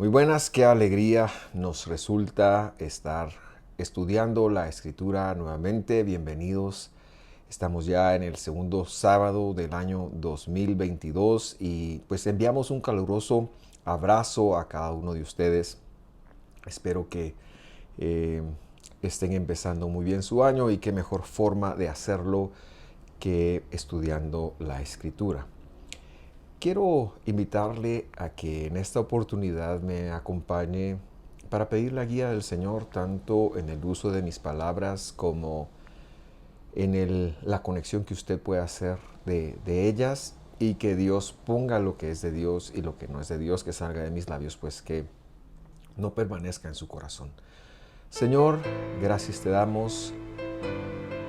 Muy buenas, qué alegría nos resulta estar estudiando la escritura nuevamente. Bienvenidos. Estamos ya en el segundo sábado del año 2022 y pues enviamos un caluroso abrazo a cada uno de ustedes. Espero que eh, estén empezando muy bien su año y qué mejor forma de hacerlo que estudiando la escritura. Quiero invitarle a que en esta oportunidad me acompañe para pedir la guía del Señor tanto en el uso de mis palabras como en la conexión que usted puede hacer de ellas, y que Dios ponga lo que es de Dios y lo que no es de Dios que salga de mis labios, pues que no permanezca en su corazón. Señor, gracias te damos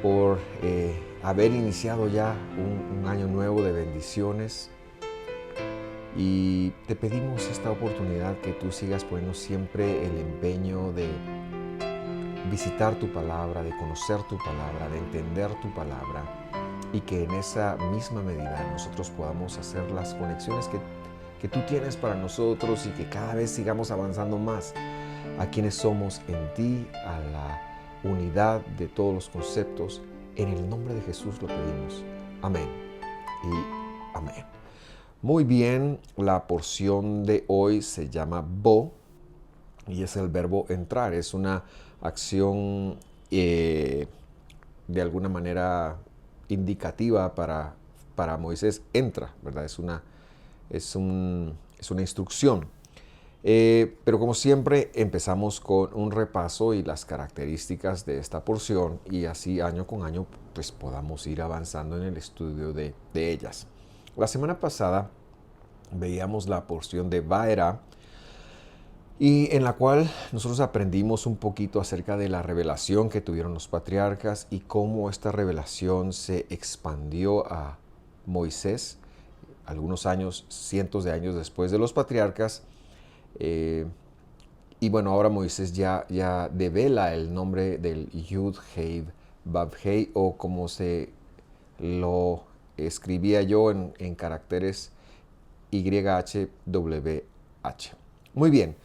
por haber iniciado ya un año nuevo de bendiciones. Y te pedimos esta oportunidad que tú sigas poniendo siempre el empeño de visitar tu palabra, de conocer tu palabra, de entender tu palabra, y que en esa misma medida nosotros podamos hacer las conexiones que tú tienes para nosotros, y que cada vez sigamos avanzando más a quienes somos en ti, a la unidad de todos los conceptos. En el nombre de Jesús lo pedimos. Amén y amén. Muy bien, la porción de hoy se llama bo y es el verbo entrar. Es una acción de alguna manera indicativa para Moisés. Entra, ¿verdad? Es una instrucción. Pero como siempre empezamos con un repaso y las características de esta porción, y así año con año pues podamos ir avanzando en el estudio de ellas. La semana pasada veíamos la porción de Vaera, y en la cual nosotros aprendimos un poquito acerca de la revelación que tuvieron los patriarcas y cómo esta revelación se expandió a Moisés algunos años, cientos de años después de los patriarcas. Y bueno, ahora Moisés ya devela el nombre del Yud Hei Vav Hei, o como se lo escribía yo en caracteres YHWH. Muy bien,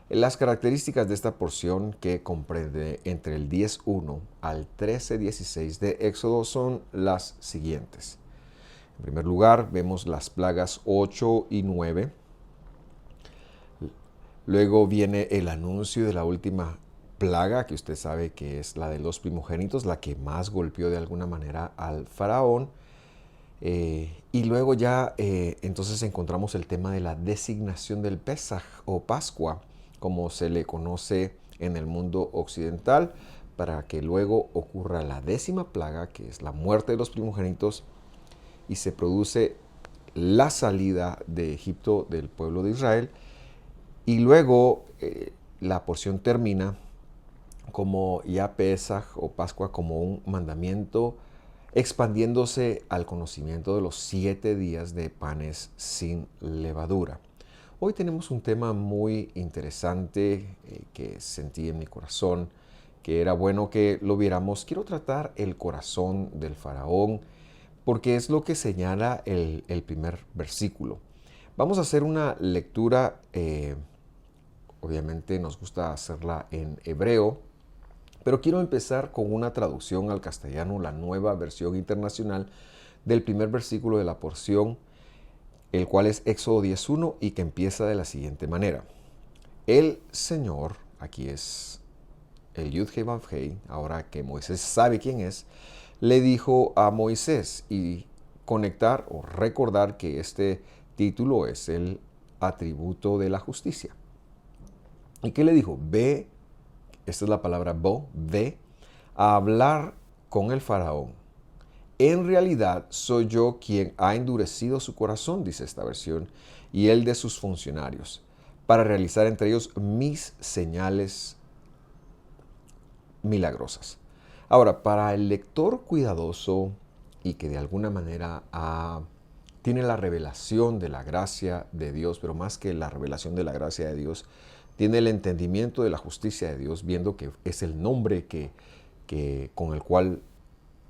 las características de esta porción, que comprende entre el 10.1 al 13.16 de Éxodo, son las siguientes. En primer lugar, vemos las plagas 8 y 9. Luego viene el anuncio de la última plaga, que usted sabe que es la de los primogénitos, la que más golpeó de alguna manera al faraón. Y luego ya entonces encontramos el tema de la designación del Pesaj o Pascua, como se le conoce en el mundo occidental, para que luego ocurra la 10ª plaga, que es la muerte de los primogénitos, y se produce la salida de Egipto del pueblo de Israel. Y luego la porción termina como ya Pesaj o Pascua como un mandamiento, expandiéndose al conocimiento de los 7 días de panes sin levadura. Hoy tenemos un tema muy interesante que sentí en mi corazón, que era bueno que lo viéramos. Quiero tratar el corazón del faraón, porque es lo que señala el primer versículo. Vamos a hacer una lectura, obviamente nos gusta hacerla en hebreo, pero quiero empezar con una traducción al castellano, la Nueva Versión Internacional, del primer versículo de la porción, el cual es Éxodo 10.1, y que empieza de la siguiente manera. El Señor, aquí es el Yud Hei Vav Hei, ahora que Moisés sabe quién es, le dijo a Moisés, y conectar o recordar que este título es el atributo de la justicia. ¿Y qué le dijo? Ve, esta es la palabra bo, ve a hablar con el faraón. En realidad soy yo quien ha endurecido su corazón, dice esta versión, y el de sus funcionarios, para realizar entre ellos mis señales milagrosas. Ahora, para el lector cuidadoso y que de alguna manera tiene la revelación de la gracia de Dios, pero más que la revelación de la gracia de Dios, tiene el entendimiento de la justicia de Dios, viendo que es el nombre con el cual,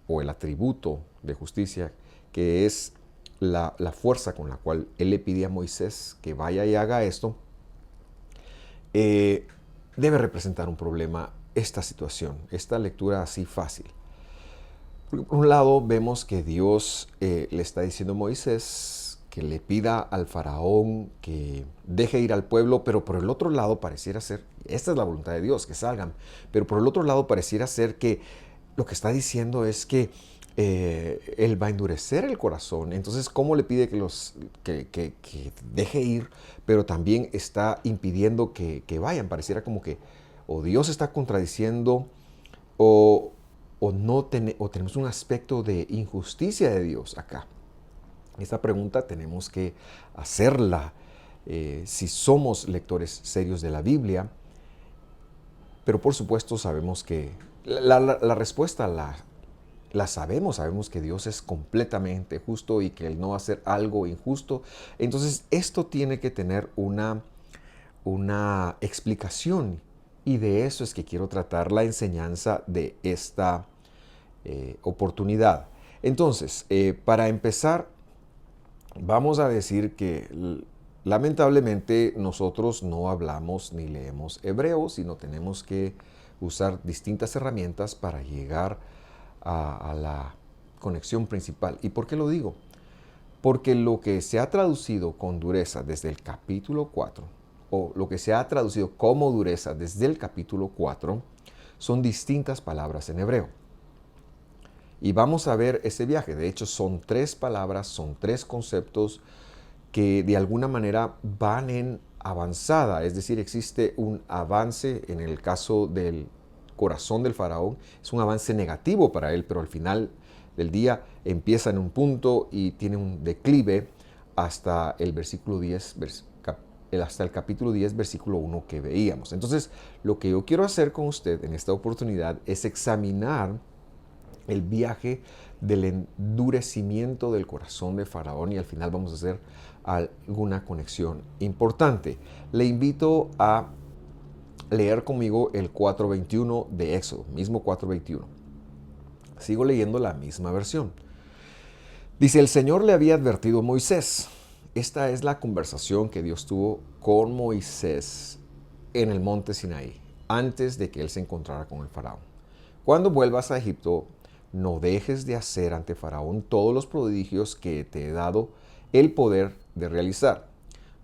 o el atributo de justicia, que es la fuerza con la cual él le pide a Moisés que vaya y haga esto. eh, debe representar un problema esta situación, esta lectura así fácil. Por un lado, vemos que Dios le está diciendo a Moisés que le pida al faraón que deje ir al pueblo, pero por el otro lado pareciera ser, esta es la voluntad de Dios, que salgan, pero por el otro lado pareciera ser que lo que está diciendo es que Él va a endurecer el corazón. Entonces, ¿cómo le pide que deje ir, pero también está impidiendo que vayan? Pareciera como que o Dios está contradiciendo o, o tenemos un aspecto de injusticia de Dios acá. Esta pregunta tenemos que hacerla si somos lectores serios de la Biblia, pero por supuesto sabemos que la respuesta la sabemos que Dios es completamente justo y que Él no va a hacer algo injusto. Entonces esto tiene que tener una explicación, y de eso es que quiero tratar la enseñanza de esta oportunidad. Entonces, para empezar, vamos a decir que lamentablemente nosotros no hablamos ni leemos hebreo, sino tenemos que usar distintas herramientas para llegar a la conexión principal. ¿Y por qué lo digo? Porque lo que se ha traducido con dureza desde el capítulo 4, o lo que se ha traducido como dureza desde el capítulo 4, son distintas palabras en hebreo. Y vamos a ver ese viaje. De hecho, son 3 palabras, son 3 conceptos que de alguna manera van en avanzada. Es decir, existe un avance en el caso del corazón del faraón. Es un avance negativo para él, pero al final del día empieza en un punto y tiene un declive hasta el versículo 10, hasta el capítulo 10, versículo 1 que veíamos. Entonces, lo que yo quiero hacer con usted en esta oportunidad es examinar el viaje del endurecimiento del corazón de Faraón, y al final vamos a hacer alguna conexión importante. Le invito a leer conmigo el 4.21 de Éxodo, mismo 4.21. Sigo leyendo la misma versión. Dice: el Señor le había advertido a Moisés. Esta es la conversación que Dios tuvo con Moisés en el monte Sinaí, antes de que él se encontrara con el faraón. Cuando vuelvas a Egipto, no dejes de hacer ante Faraón todos los prodigios que te he dado el poder de realizar.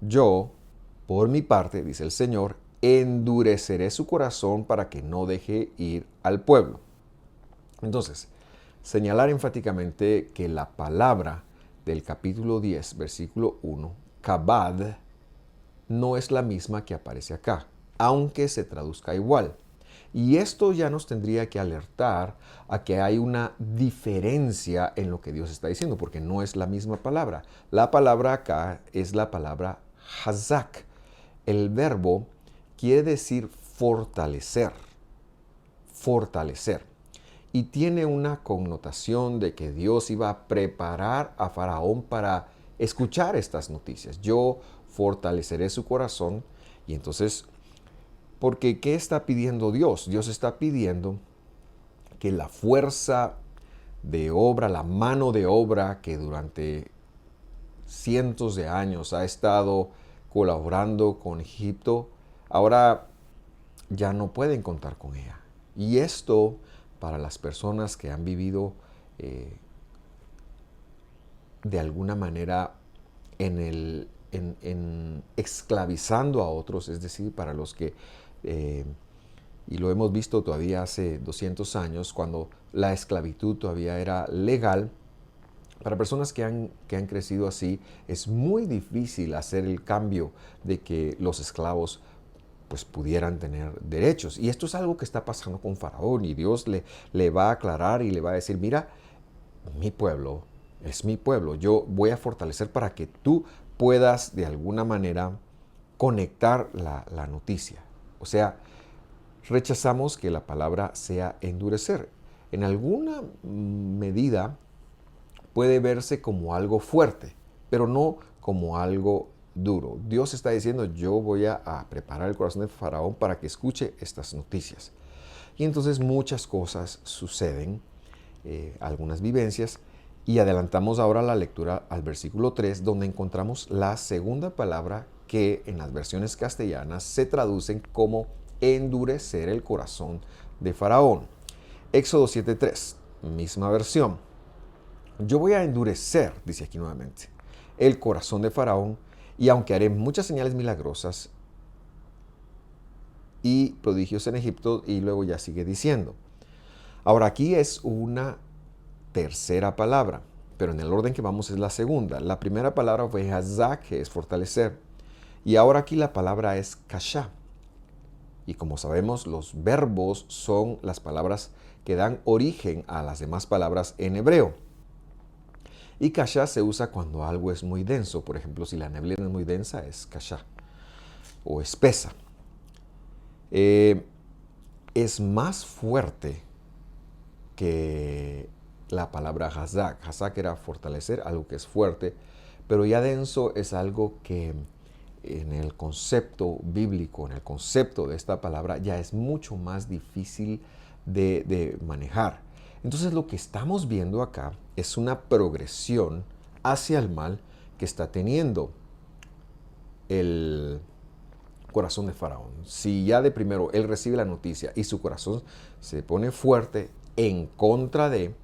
Yo, por mi parte, dice el Señor, endureceré su corazón para que no deje ir al pueblo. Entonces, señalar enfáticamente que la palabra del capítulo 10, versículo 1, kabad, no es la misma que aparece acá, aunque se traduzca igual. Y esto ya nos tendría que alertar a que hay una diferencia en lo que Dios está diciendo, porque no es la misma palabra. La palabra acá es la palabra hazak. El verbo quiere decir fortalecer, fortalecer. Y tiene una connotación de que Dios iba a preparar a Faraón para escuchar estas noticias. Yo fortaleceré su corazón. Y entonces, porque ¿qué está pidiendo Dios? Dios está pidiendo que la fuerza de obra, la mano de obra que durante cientos de años ha estado colaborando con Egipto, ahora ya no pueden contar con ella. Y esto, para las personas que han vivido de alguna manera en esclavizando a otros, es decir, para los que, y lo hemos visto todavía hace 200 años, cuando la esclavitud todavía era legal, para personas que han crecido así, es muy difícil hacer el cambio de que los esclavos pues pudieran tener derechos. Y esto es algo que está pasando con Faraón, y Dios le va a aclarar y le va a decir: mira, mi pueblo es mi pueblo, yo voy a fortalecer para que tú puedas de alguna manera conectar la noticia. O sea, rechazamos que la palabra sea endurecer. En alguna medida puede verse como algo fuerte, pero no como algo duro. Dios está diciendo: yo voy a preparar el corazón de Faraón para que escuche estas noticias. Y entonces muchas cosas suceden, algunas vivencias, y adelantamos ahora la lectura al versículo 3, donde encontramos la segunda palabra que en las versiones castellanas se traducen como endurecer el corazón de Faraón. Éxodo 7:3, misma versión. Yo voy a endurecer, dice aquí nuevamente, el corazón de Faraón, y aunque haré muchas señales milagrosas y prodigios en Egipto, y luego ya sigue diciendo. Ahora aquí es una tercera palabra, pero en el orden que vamos es la segunda. La primera palabra fue hazak, que es fortalecer, y ahora aquí la palabra es kashá. Y como sabemos, los verbos son las palabras que dan origen a las demás palabras en hebreo. Y kashá se usa cuando algo es muy denso. Por ejemplo, si la neblina es muy densa, es kashá o espesa. Es más fuerte que la palabra hazak. Hazak era fortalecer, algo que es fuerte, pero ya denso es algo que en el concepto bíblico, en el concepto de esta palabra, ya es mucho más difícil de manejar. Entonces lo que estamos viendo acá es una progresión hacia el mal que está teniendo el corazón de Faraón. Si ya de primero él recibe la noticia y su corazón se pone fuerte en contra de,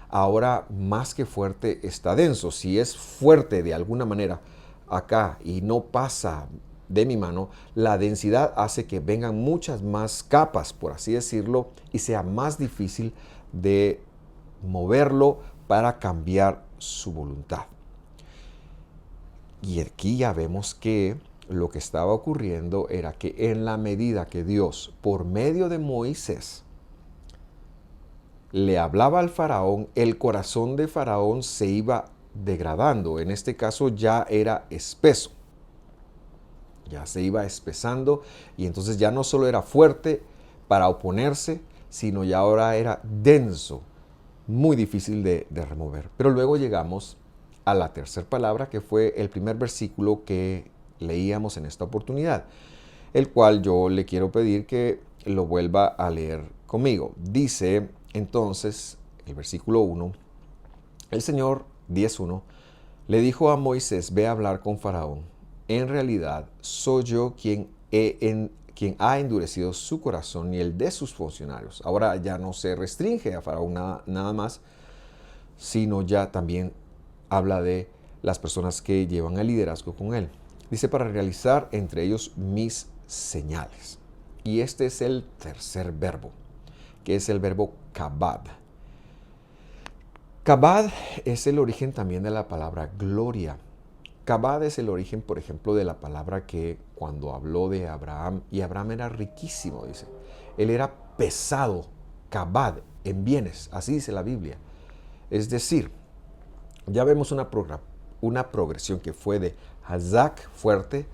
ahora más que fuerte está denso. Si es fuerte de alguna manera acá y no pasa de mi mano, la densidad hace que vengan muchas más capas, por así decirlo, y sea más difícil de moverlo para cambiar su voluntad. Y aquí ya vemos que lo que estaba ocurriendo era que en la medida que Dios, por medio de Moisés, le hablaba al faraón, el corazón de Faraón se iba degradando. En este caso ya era espeso. Ya se iba espesando y entonces ya no solo era fuerte para oponerse, sino ya ahora era denso, muy difícil de remover. Pero luego llegamos a la tercera palabra, que fue el primer versículo que leíamos en esta oportunidad, el cual yo le quiero pedir que lo vuelva a leer conmigo. Dice entonces el versículo 1, el Señor 10:1 le dijo a Moisés, ve a hablar con Faraón. En realidad soy yo quien ha endurecido su corazón y el de sus funcionarios. Ahora ya no se restringe a Faraón nada más, sino ya también habla de las personas que llevan el liderazgo con él. Dice, para realizar entre ellos mis señales. Y este es el tercer verbo, que es el verbo kabad. Kabad es el origen también de la palabra gloria. Kabad es el origen, por ejemplo, de la palabra que cuando habló de Abraham, y Abraham era riquísimo, dice. Él era pesado, kabad, en bienes, así dice la Biblia. Es decir, ya vemos una progresión que fue de hazak, fuerte,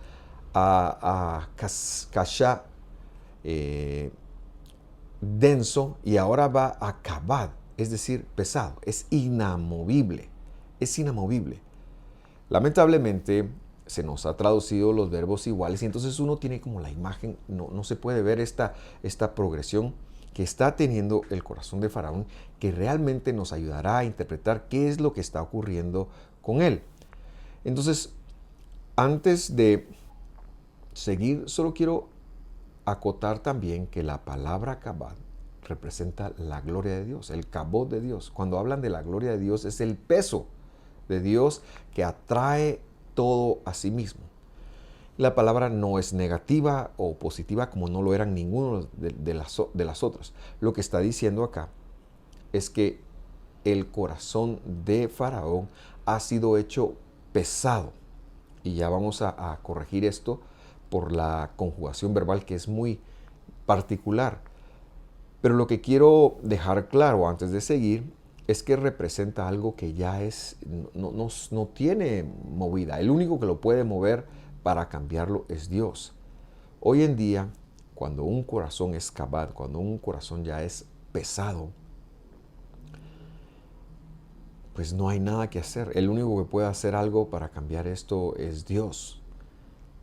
a kashá, denso, y ahora va a kabad, es decir, pesado, es inamovible, es inamovible. Lamentablemente se nos ha traducido los verbos iguales y entonces uno tiene como la imagen, no se puede ver esta progresión que está teniendo el corazón de Faraón, que realmente nos ayudará a interpretar qué es lo que está ocurriendo con él. Entonces, antes de seguir, solo quiero acotar también que la palabra kabad representa la gloria de Dios, el kabod de Dios. Cuando hablan de la gloria de Dios es el peso de Dios que atrae todo a sí mismo. La palabra no es negativa o positiva como no lo eran ninguno de las otras. Lo que está diciendo acá es que el corazón de Faraón ha sido hecho pesado. Y ya vamos a corregir esto por la conjugación verbal que es muy particular. Pero lo que quiero dejar claro antes de seguir es que representa algo que ya no tiene movida. El único que lo puede mover para cambiarlo es Dios. Hoy en día, cuando un corazón es kabad, cuando un corazón ya es pesado, pues no hay nada que hacer. El único que puede hacer algo para cambiar esto es Dios.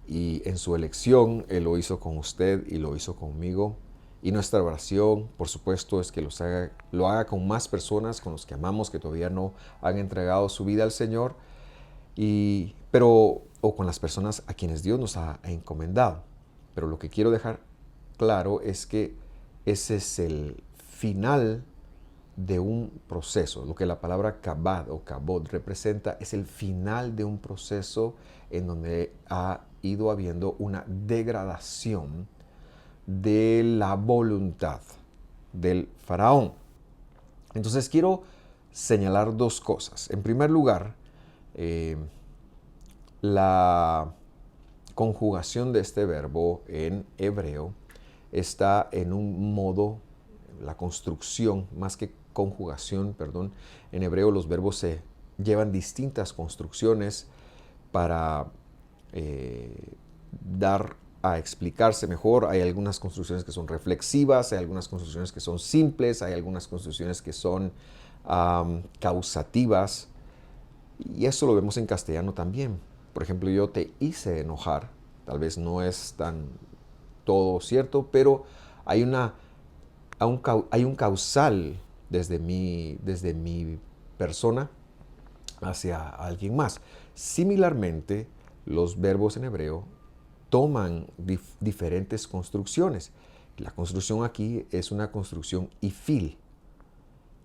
Y en su elección, Él lo hizo con usted y lo hizo conmigo. Y nuestra oración, por supuesto, es que lo haga con más personas, con los que amamos, que todavía no han entregado su vida al Señor. Pero o con las personas a quienes Dios nos ha encomendado. Pero lo que quiero dejar claro es que ese es el final de un proceso. Lo que la palabra kabad o kabod representa es el final de un proceso en donde ha ido habiendo una degradación de la voluntad del faraón. Entonces quiero señalar dos cosas. En primer lugar, la conjugación de este verbo en hebreo está en un modo, la construcción, más que conjugación, perdón, en hebreo los verbos se llevan distintas construcciones para dar a explicarse mejor. Hay algunas construcciones que son reflexivas, hay algunas construcciones que son simples, hay algunas construcciones que son causativas, y eso lo vemos en castellano también. Por ejemplo, yo te hice enojar, tal vez no es tan todo cierto, pero hay un causal desde mi persona hacia alguien más. Similarmente, los verbos en hebreo toman diferentes construcciones. La construcción aquí es una construcción ifil,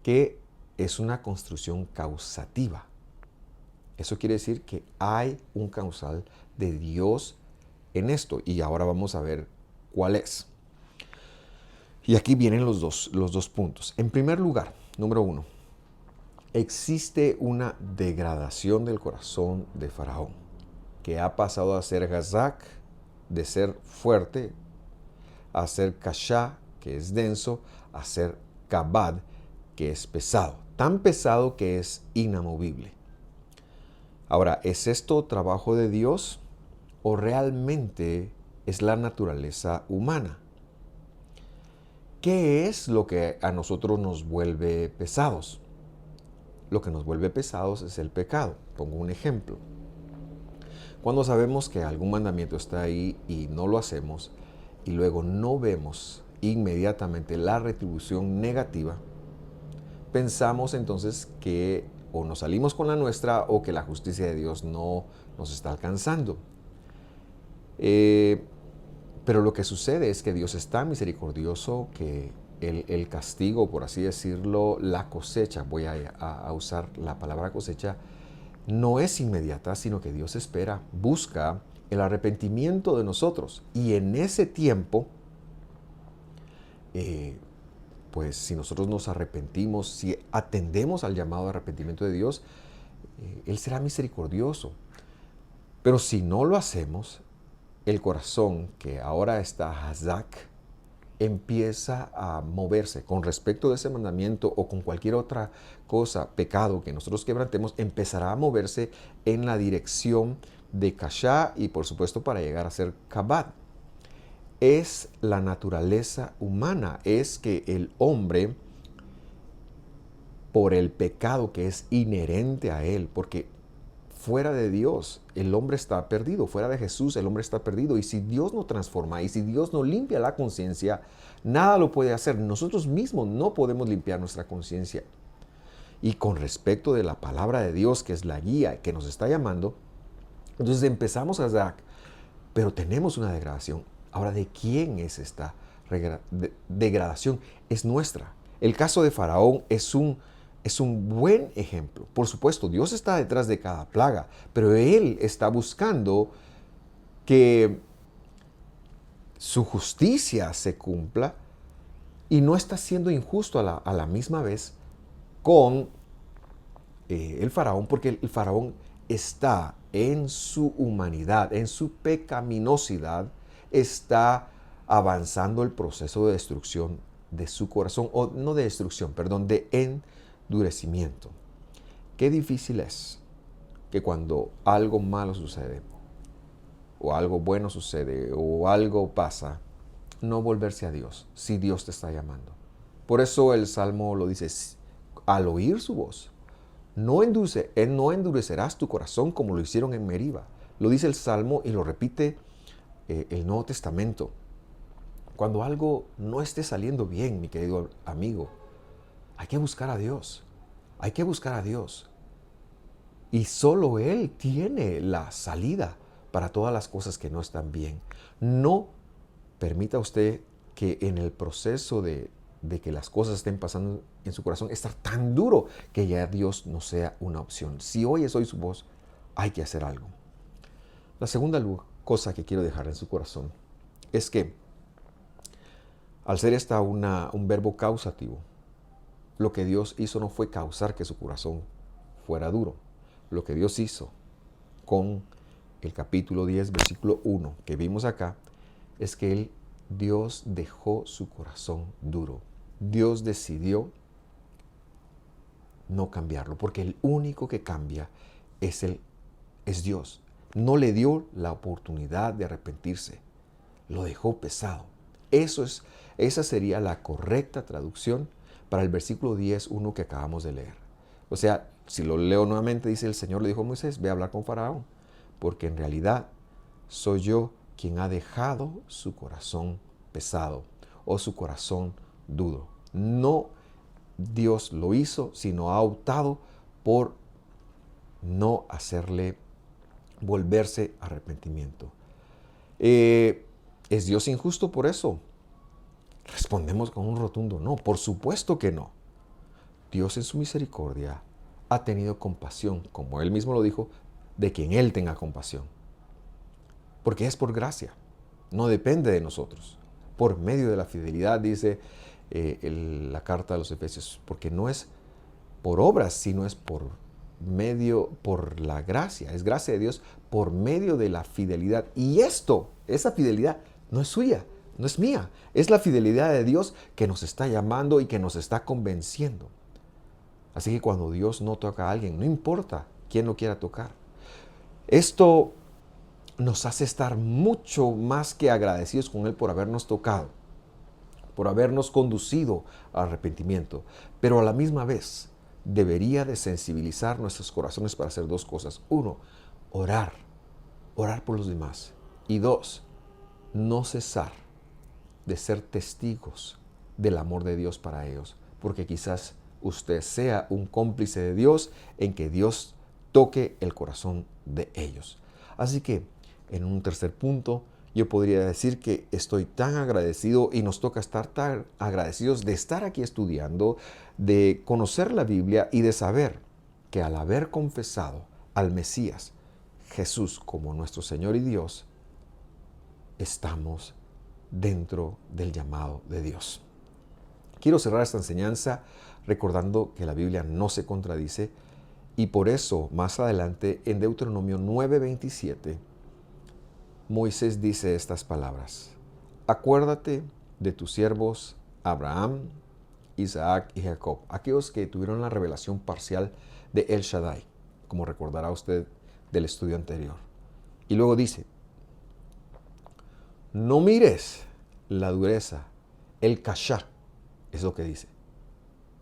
que es una construcción causativa. Eso quiere decir que hay un causal de Dios en esto, y ahora vamos a ver cuál es. Y aquí vienen los dos puntos. En primer lugar, número 1, existe una degradación del corazón de Faraón, que ha pasado a ser Gazak, de ser fuerte, a ser Kashá, que es denso, a ser Kabad, que es pesado. Tan pesado que es inamovible. Ahora, ¿es esto trabajo de Dios o realmente es la naturaleza humana? ¿Qué es lo que a nosotros nos vuelve pesados? Lo que nos vuelve pesados es el pecado. Pongo un ejemplo. Cuando sabemos que algún mandamiento está ahí y no lo hacemos, y luego no vemos inmediatamente la retribución negativa, pensamos entonces que o nos salimos con la nuestra o que la justicia de Dios no nos está alcanzando. Pero lo que sucede es que Dios es tan misericordioso que el castigo, por así decirlo, la cosecha, voy a usar la palabra cosecha, no es inmediata, sino que Dios espera, busca el arrepentimiento de nosotros. Y en ese tiempo, pues si nosotros nos arrepentimos, si atendemos al llamado de arrepentimiento de Dios, Él será misericordioso. Pero si no lo hacemos, el corazón, que ahora está hazak, empieza a moverse con respecto de ese mandamiento o con cualquier otra cosa, pecado que nosotros quebrantemos, empezará a moverse en la dirección de Kashá y por supuesto para llegar a ser Kabad. Es la naturaleza humana, es que el hombre, por el pecado que es inherente a él, porque fuera de Dios el hombre está perdido, fuera de Jesús el hombre está perdido, y si Dios no transforma y si Dios no limpia la conciencia, nada lo puede hacer. Nosotros mismos no podemos limpiar nuestra conciencia. Y con respecto de la palabra de Dios, que es la guía que nos está llamando, entonces empezamos a dar, pero tenemos una degradación. Ahora, ¿de quién es esta degradación? Es nuestra. El caso de Faraón es un buen ejemplo. Por supuesto, Dios está detrás de cada plaga, pero Él está buscando que su justicia se cumpla y no está siendo injusto a la misma vez con el Faraón, porque el Faraón está en su humanidad, en su pecaminosidad, está avanzando el proceso de destrucción de su corazón, o no de destrucción, perdón, de endurecimiento. Qué difícil es que cuando algo malo sucede, o algo bueno sucede, o algo pasa, no volverse a Dios, si Dios te está llamando. Por eso el Salmo lo dice, al oír su voz, no endurecerás tu corazón como lo hicieron en Meriba. Lo dice el Salmo y lo repite el Nuevo Testamento. Cuando algo no esté saliendo bien, mi querido amigo, hay que buscar a Dios. Hay que buscar a Dios. Y solo Él tiene la salida. para todas las cosas que no están bien. No permita usted que en el proceso de que las cosas estén pasando en su corazón, estar tan duro que ya Dios no sea una opción. Si oyes hoy su voz, hay que hacer algo. La segunda cosa que quiero dejar en su corazón es que al ser esta un verbo causativo, lo que Dios hizo no fue causar que su corazón fuera duro. Lo que Dios hizo con el capítulo 10, versículo 1 que vimos acá, es que Dios dejó su corazón duro. Dios decidió no cambiarlo, porque el único que cambia es Dios. No le dio la oportunidad de arrepentirse, lo dejó pesado. Esa sería la correcta traducción para el versículo 10:1 que acabamos de leer. O sea, si lo leo nuevamente, dice: el Señor le dijo a Moisés, ve a hablar con Faraón, porque en realidad soy yo quien ha dejado su corazón pesado o su corazón duro. No Dios lo hizo, sino ha optado por no hacerle volverse arrepentimiento. ¿Es Dios injusto por eso? Respondemos con un rotundo no. Por supuesto que no. Dios en su misericordia ha tenido compasión, como Él mismo lo dijo, de quien Él tenga compasión. Porque es por gracia, no depende de nosotros. Por medio de la fidelidad, dice la carta de los Efesios, porque no es por obras, sino es por la gracia. Es gracia de Dios por medio de la fidelidad. Y esa fidelidad no es suya, no es mía. Es la fidelidad de Dios que nos está llamando y que nos está convenciendo. Así que cuando Dios no toca a alguien, no importa quién lo quiera tocar. Esto nos hace estar mucho más que agradecidos con Él por habernos tocado, por habernos conducido al arrepentimiento. Pero a la misma vez debería de sensibilizar nuestros corazones para hacer dos cosas. Uno, orar por los demás. Y dos, no cesar de ser testigos del amor de Dios para ellos, porque quizás usted sea un cómplice de Dios en que Dios toque el corazón de ellos. Así que, en un tercer punto, yo podría decir que estoy tan agradecido y nos toca estar tan agradecidos de estar aquí estudiando, de conocer la Biblia y de saber que al haber confesado al Mesías, Jesús, como nuestro Señor y Dios, estamos dentro del llamado de Dios. Quiero cerrar esta enseñanza recordando que la Biblia no se contradice y por eso más adelante en Deuteronomio 9:27 Moisés dice estas palabras: acuérdate de tus siervos Abraham, Isaac y Jacob, aquellos que tuvieron la revelación parcial de El Shaddai, como recordará usted del estudio anterior. Y luego dice: no mires la dureza, el kashá, es lo que dice,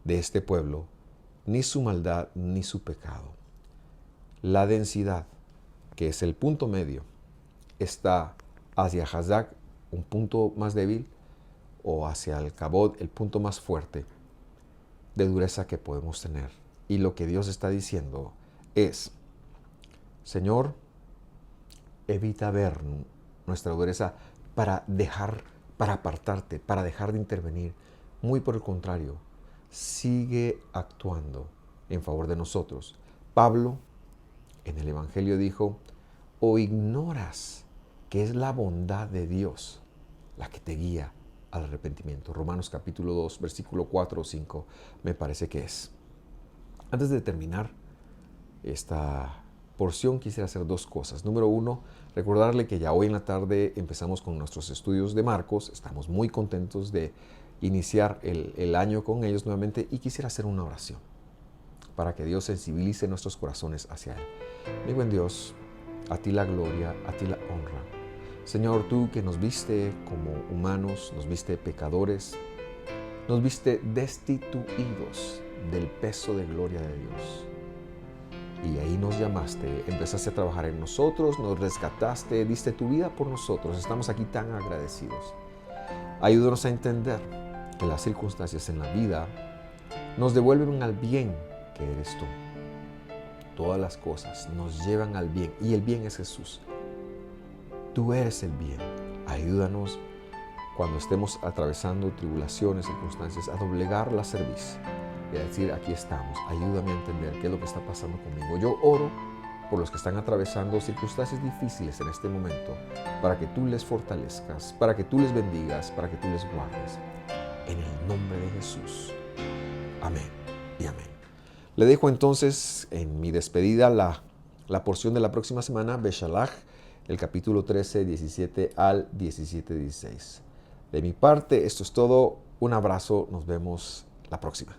de este pueblo, ni su maldad ni su pecado. La densidad, que es el punto medio, está hacia Hazak, un punto más débil, o hacia el Kabod, el punto más fuerte de dureza que podemos tener. Y lo que Dios está diciendo es: Señor, evita ver nuestra dureza para apartarte, para dejar de intervenir. Muy por el contrario, sigue actuando en favor de nosotros. Pablo en el Evangelio dijo: o ignoras que es la bondad de Dios la que te guía al arrepentimiento. Romanos capítulo 2, versículo 4 o 5 me parece que es. Antes de terminar esta porción quisiera hacer dos cosas. Número uno, recordarle que ya hoy en la tarde empezamos con nuestros estudios de Marcos. Estamos muy contentos de iniciar el año con ellos nuevamente y quisiera hacer una oración para que Dios sensibilice nuestros corazones hacia Él. Mi buen Dios, a ti la gloria, a ti la honra. Señor, tú que nos viste como humanos, nos viste pecadores, nos viste destituidos del peso de gloria de Dios. Y ahí nos llamaste, empezaste a trabajar en nosotros, nos rescataste, diste tu vida por nosotros. Estamos aquí tan agradecidos. Ayúdanos a entender que las circunstancias en la vida nos devuelven al bien que eres tú. Todas las cosas nos llevan al bien y el bien es Jesús. Tú eres el bien. Ayúdanos cuando estemos atravesando tribulaciones, circunstancias, a doblegar la cerviz y a decir, aquí estamos, ayúdame a entender qué es lo que está pasando conmigo. Yo oro por los que están atravesando circunstancias difíciles en este momento, para que tú les fortalezcas, para que tú les bendigas, para que tú les guardes. En el nombre de Jesús. Amén y amén. Le dejo entonces en mi despedida la porción de la próxima semana, Beshalach, el capítulo 13, 17 al 17, 16. De mi parte, esto es todo. Un abrazo. Nos vemos la próxima.